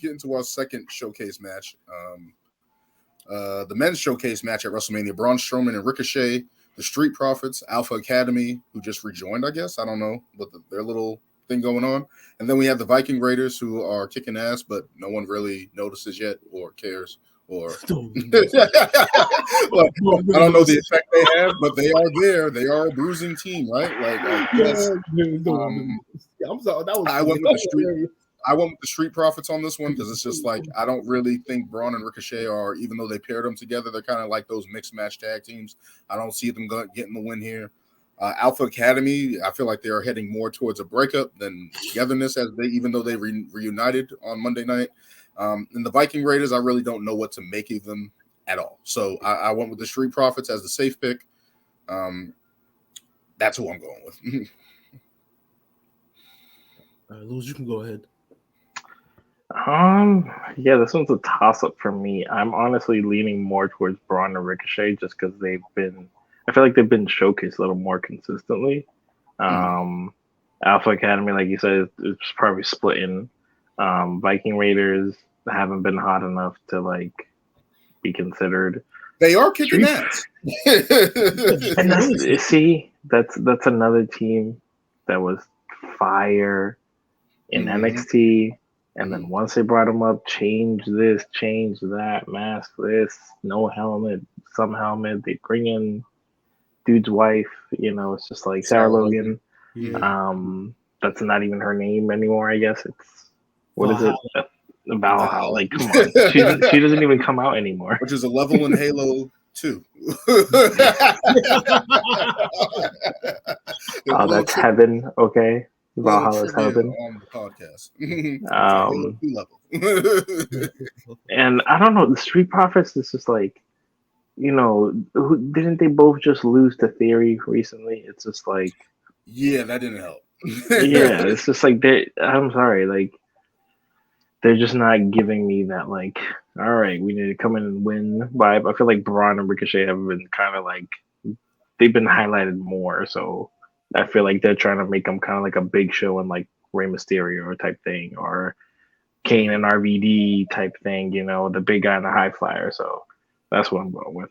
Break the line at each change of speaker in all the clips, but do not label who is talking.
get into our second showcase match. The men's showcase match at WrestleMania: Braun Strowman and Ricochet, the Street Profits, Alpha Academy, who just rejoined, I guess. I don't know what their little thing going on. And then we have the Viking Raiders, who are kicking ass, but no one really notices yet or cares. Or well, I don't know the effect they have, but they are there. They are a bruising team, right? I guess.
I'm sorry. That was
I went with the Street Profits on this one because it's just like I don't really think Braun and Ricochet are, even though they paired them together, they're kind of like those mixed match tag teams. I don't see them getting the win here. Alpha Academy, I feel like they are heading more towards a breakup than togetherness, even though they reunited on Monday night. And the Viking Raiders, I really don't know what to make of them at all. So I went with the Street Profits as the safe pick. That's who I'm going with.
Luz, you can go ahead.
Yeah, this one's a toss-up for me. I'm honestly leaning more towards Braun and Ricochet just because I feel like they've been showcased a little more consistently. Alpha Academy, like you said, is probably splitting. Viking Raiders haven't been hot enough to be considered.
They are kicking ass.
And that's another team that was fire in NXT. And then once they brought them up, change this, change that, mask this, no helmet, some helmet. They bring in dude's wife. It's just like Sarah Logan.
Yeah.
That's not even her name anymore. I guess it's what is it? Valhalla. Like, come on, she doesn't even come out anymore.
Which is a level in Halo 2.
Oh, that's heaven. Okay. Valhalla's heaven.
On the podcast.
And I don't know, the Street Profits is just like, didn't they both just lose to Theory recently? It's just like,
yeah, that didn't help.
Yeah, it's just like I'm sorry, they're just not giving me that all right, we need to come in and win vibe. I feel like Braun and Ricochet have been kind of they've been highlighted more, so I feel like they're trying to make them kind of like a big show and Rey Mysterio type thing, or Kane and RVD type thing, the big guy and the high flyer. So that's what I'm going with.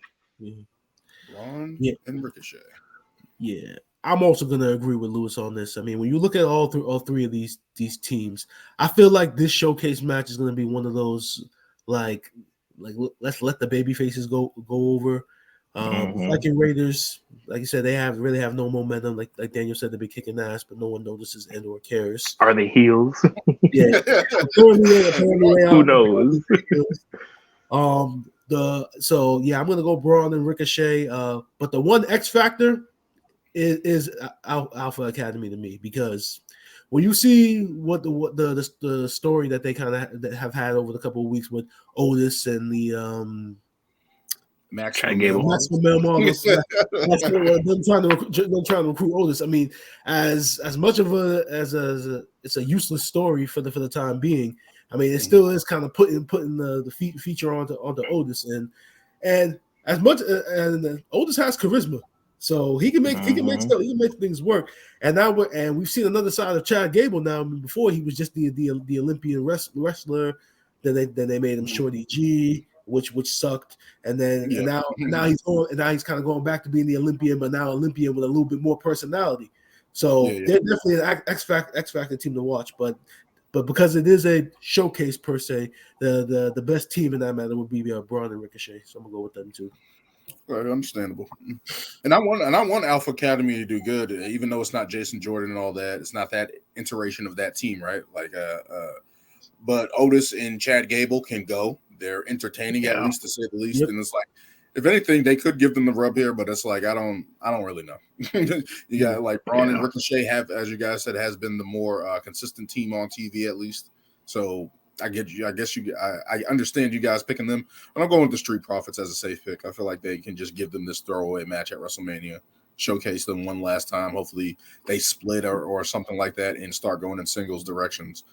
Braun and Ricochet.
Yeah. I'm also going to agree with Lewis on this. I mean, when you look at all three of these teams, I feel like this showcase match is going to be one of those let's let the baby faces go over. The Viking Raiders, like you said, they really have no momentum. Like Daniel said, they've been kicking ass, but no one notices and or cares.
Are they heels?
Yeah, apparently
who knows?
I'm gonna go Braun and Ricochet. But the one X factor is Alpha Academy to me, because when you see what the story that they kind of have had over the couple of weeks with Otis and the
Maximum Male
Models. Them trying to recruit Otis. I mean, as much of it's a useless story for the time being. I mean, it still is kind of putting the feature onto Otis, and as much and Otis has charisma, so he can make things work. And now we've seen another side of Chad Gable now. I mean, before he was just the Olympian wrestler. Then they made him Shorty G, which sucked, and now he's kind of going back to being the Olympian, but now Olympian with a little bit more personality. So they're definitely an X Factor team to watch, but because it is a showcase per se, the best team in that matter would be Braun and Ricochet. So I'm gonna go with them too.
Right, understandable. And I want Alpha Academy to do good, even though it's not Jason Jordan and all that. It's not that iteration of that team, right? But Otis and Chad Gable can go. They're entertaining, at least, to say the least. Yep. And it's if anything, they could give them the rub here, but it's I don't really know. You got Braun and Ricochet have, as you guys said, has been the more consistent team on TV, at least. So I get you. I guess I understand you guys picking them, but I'm going with the Street Profits as a safe pick. I feel like they can just give them this throwaway match at WrestleMania, showcase them one last time. Hopefully they split or something like that and start going in singles directions.